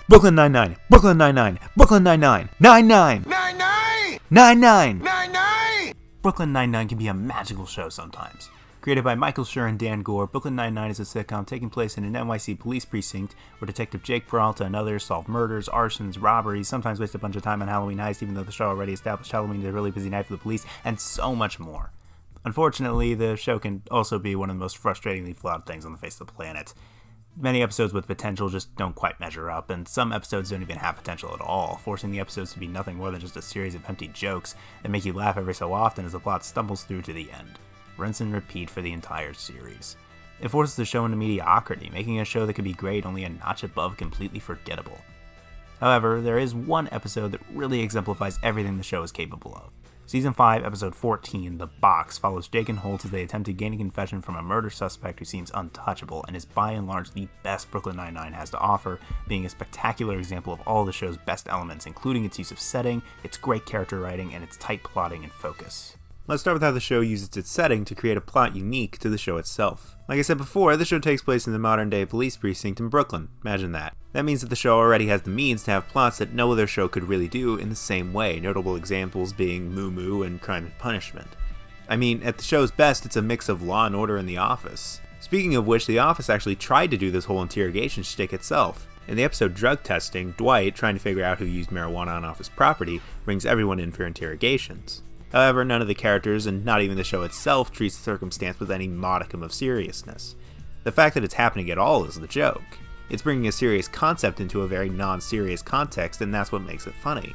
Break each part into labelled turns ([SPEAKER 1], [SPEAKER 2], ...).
[SPEAKER 1] Brooklyn Nine-Nine, Brooklyn Nine-Nine, Brooklyn Nine-Nine, Nine-Nine,
[SPEAKER 2] Nine-Nine!
[SPEAKER 1] Nine-Nine!
[SPEAKER 2] Nine-Nine!
[SPEAKER 1] Brooklyn Nine-Nine can be a magical show sometimes. Created by Michael Schur and Dan Gore, Brooklyn Nine-Nine is a sitcom taking place in an NYC police precinct where Detective Jake Peralta and others solve murders, arsons, robberies, sometimes waste a bunch of time on Halloween heist even though the show already established Halloween is a really busy night for the police, and so much more. Unfortunately, the show can also be one of the most frustratingly flawed things on the face of the planet. Many episodes with potential just don't quite measure up, and some episodes don't even have potential at all, forcing the episodes to be nothing more than just a series of empty jokes that make you laugh every so often as the plot stumbles through to the end. Rinse and repeat for the entire series. It forces the show into mediocrity, making a show that could be great only a notch above completely forgettable. However, there is one episode that really exemplifies everything the show is capable of. Season 5, Episode 14, The Box, follows Jake and Holt as they attempt to gain a confession from a murder suspect who seems untouchable and is by and large the best Brooklyn Nine-Nine has to offer, being a spectacular example of all the show's best elements, including its use of setting, its great character writing, and its tight plotting and focus. Let's start with how the show uses its setting to create a plot unique to the show itself. Like I said before, the show takes place in the modern-day police precinct in Brooklyn. Imagine that. That means that the show already has the means to have plots that no other show could really do in the same way, notable examples being Moo Moo and Crime and Punishment. I mean, at the show's best, it's a mix of Law and Order and The Office. Speaking of which, The Office actually tried to do this whole interrogation shtick itself. In the episode Drug Testing, Dwight, trying to figure out who used marijuana on office property, brings everyone in for interrogations. However, none of the characters, and not even the show itself, treats the circumstance with any modicum of seriousness. The fact that it's happening at all is the joke. It's bringing a serious concept into a very non-serious context, and that's what makes it funny.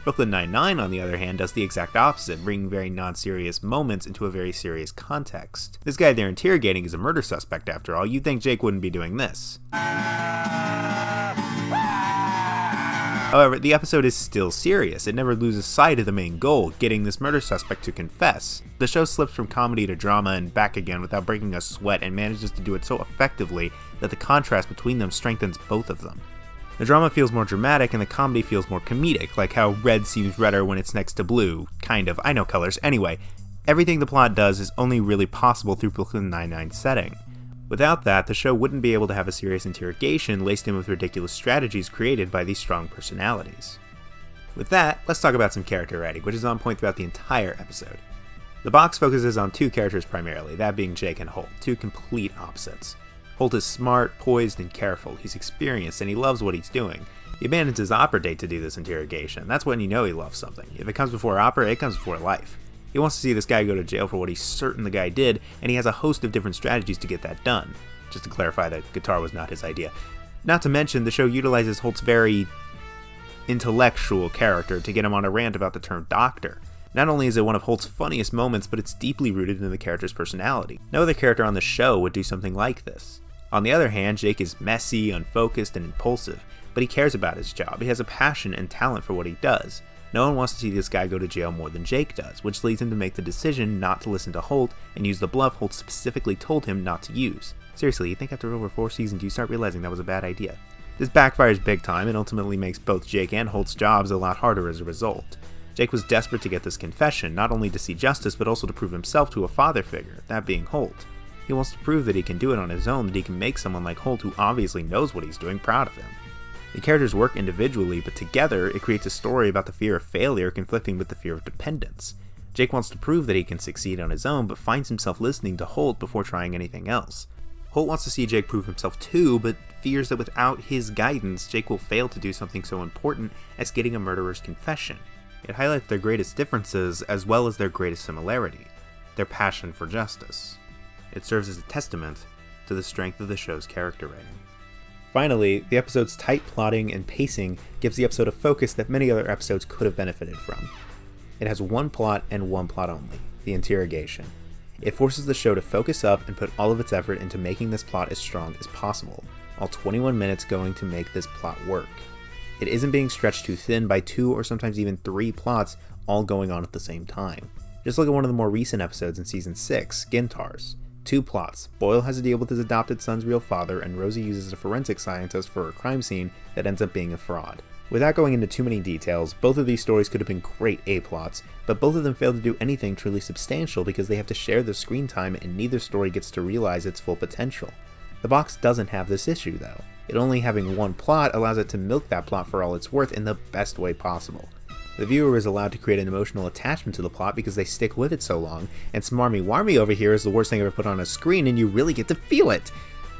[SPEAKER 1] Brooklyn Nine-Nine, on the other hand, does the exact opposite, bringing very non-serious moments into a very serious context. This guy they're interrogating is a murder suspect, after all. You'd think Jake wouldn't be doing this. However, the episode is still serious. It never loses sight of the main goal, getting this murder suspect to confess. The show slips from comedy to drama and back again without breaking a sweat and manages to do it so effectively that the contrast between them strengthens both of them. The drama feels more dramatic and the comedy feels more comedic, like how red seems redder when it's next to blue. Kind of, I know colors. Anyway, everything the plot does is only really possible through Brooklyn Nine-Nine's setting. Without that, the show wouldn't be able to have a serious interrogation laced in with ridiculous strategies created by these strong personalities. With that, let's talk about some character writing, which is on point throughout the entire episode. The Box focuses on two characters primarily, that being Jake and Holt, two complete opposites. Holt is smart, poised, and careful. He's experienced, and he loves what he's doing. He abandons his opera date to do this interrogation. That's when you know he loves something. If it comes before opera, it comes before life. He wants to see this guy go to jail for what he's certain the guy did, and he has a host of different strategies to get that done. Just to clarify, that guitar was not his idea. Not to mention, the show utilizes Holt's very intellectual character to get him on a rant about the term doctor. Not only is it one of Holt's funniest moments, but it's deeply rooted in the character's personality. No other character on the show would do something like this. On the other hand, Jake is messy, unfocused, and impulsive, but he cares about his job. He has a passion and talent for what he does. No one wants to see this guy go to jail more than Jake does, which leads him to make the decision not to listen to Holt and use the bluff Holt specifically told him not to use. Seriously, you think after over 4 seasons you start realizing that was a bad idea? This backfires big time and ultimately makes both Jake and Holt's jobs a lot harder as a result. Jake was desperate to get this confession, not only to see justice but also to prove himself to a father figure, that being Holt. He wants to prove that he can do it on his own, that he can make someone like Holt, who obviously knows what he's doing, proud of him. The characters work individually, but together it creates a story about the fear of failure conflicting with the fear of dependence. Jake wants to prove that he can succeed on his own, but finds himself listening to Holt before trying anything else. Holt wants to see Jake prove himself too, but fears that without his guidance, Jake will fail to do something so important as getting a murderer's confession. It highlights their greatest differences as well as their greatest similarity, their passion for justice. It serves as a testament to the strength of the show's character writing. Finally, the episode's tight plotting and pacing gives the episode a focus that many other episodes could have benefited from. It has one plot and one plot only, the interrogation. It forces the show to focus up and put all of its effort into making this plot as strong as possible, all 21 minutes going to make this plot work. It isn't being stretched too thin by 2 or sometimes even 3 plots all going on at the same time. Just look at one of the more recent episodes in Season 6, Gintars. 2 plots. Boyle has to deal with his adopted son's real father, and Rosie uses a forensic scientist for a crime scene that ends up being a fraud. Without going into too many details, both of these stories could have been great A-plots, but both of them fail to do anything truly substantial because they have to share the screen time and neither story gets to realize its full potential. The Box doesn't have this issue though. It only having one plot allows it to milk that plot for all it's worth in the best way possible. The viewer is allowed to create an emotional attachment to the plot because they stick with it so long, and Smarmy Warmy over here is the worst thing ever put on a screen and you really get to feel it!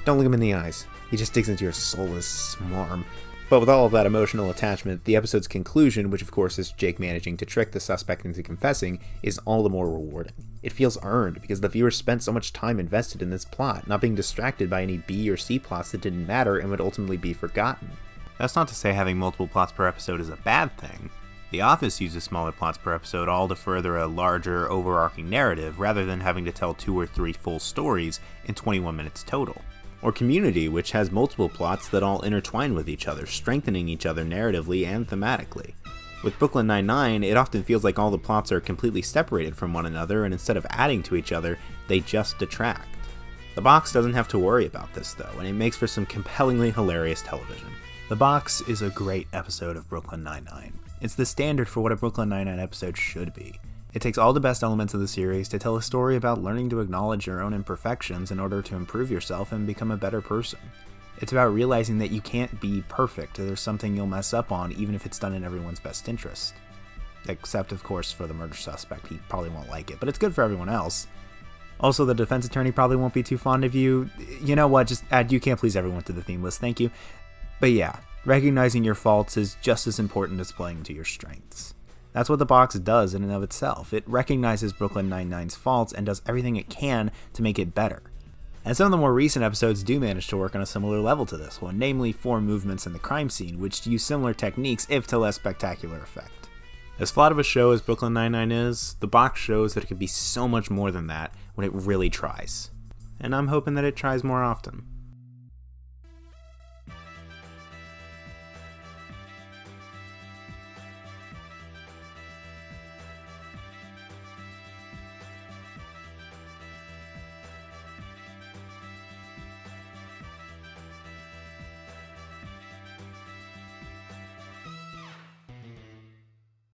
[SPEAKER 1] Don't look him in the eyes. He just digs into your soulless smarm. But with all of that emotional attachment, the episode's conclusion, which of course is Jake managing to trick the suspect into confessing, is all the more rewarding. It feels earned because the viewer spent so much time invested in this plot, not being distracted by any B or C plots that didn't matter and would ultimately be forgotten. That's not to say having multiple plots per episode is a bad thing. The Office uses smaller plots per episode all to further a larger, overarching narrative rather than having to tell 2 or 3 full stories in 21 minutes total. Or Community, which has multiple plots that all intertwine with each other, strengthening each other narratively and thematically. With Brooklyn Nine-Nine, it often feels like all the plots are completely separated from one another, and instead of adding to each other, they just detract. The Box doesn't have to worry about this though, and it makes for some compellingly hilarious television. The Box is a great episode of Brooklyn Nine-Nine. It's the standard for what a Brooklyn Nine-Nine episode should be. It takes all the best elements of the series to tell a story about learning to acknowledge your own imperfections in order to improve yourself and become a better person. It's about realizing that you can't be perfect, there's something you'll mess up on even if it's done in everyone's best interest. Except, of course, for the murder suspect, he probably won't like it, but it's good for everyone else. Also, the defense attorney probably won't be too fond of you. You know what, just add You Can't Please Everyone to the theme list, thank you. But yeah, recognizing your faults is just as important as playing to your strengths. That's what The Box does in and of itself. It recognizes Brooklyn Nine-Nine's faults and does everything it can to make it better. And some of the more recent episodes do manage to work on a similar level to this one, namely 4 movements in the crime scene, which use similar techniques if to less spectacular effect. As flawed of a show as Brooklyn Nine-Nine is, The Box shows that it can be so much more than that when it really tries. And I'm hoping that it tries more often.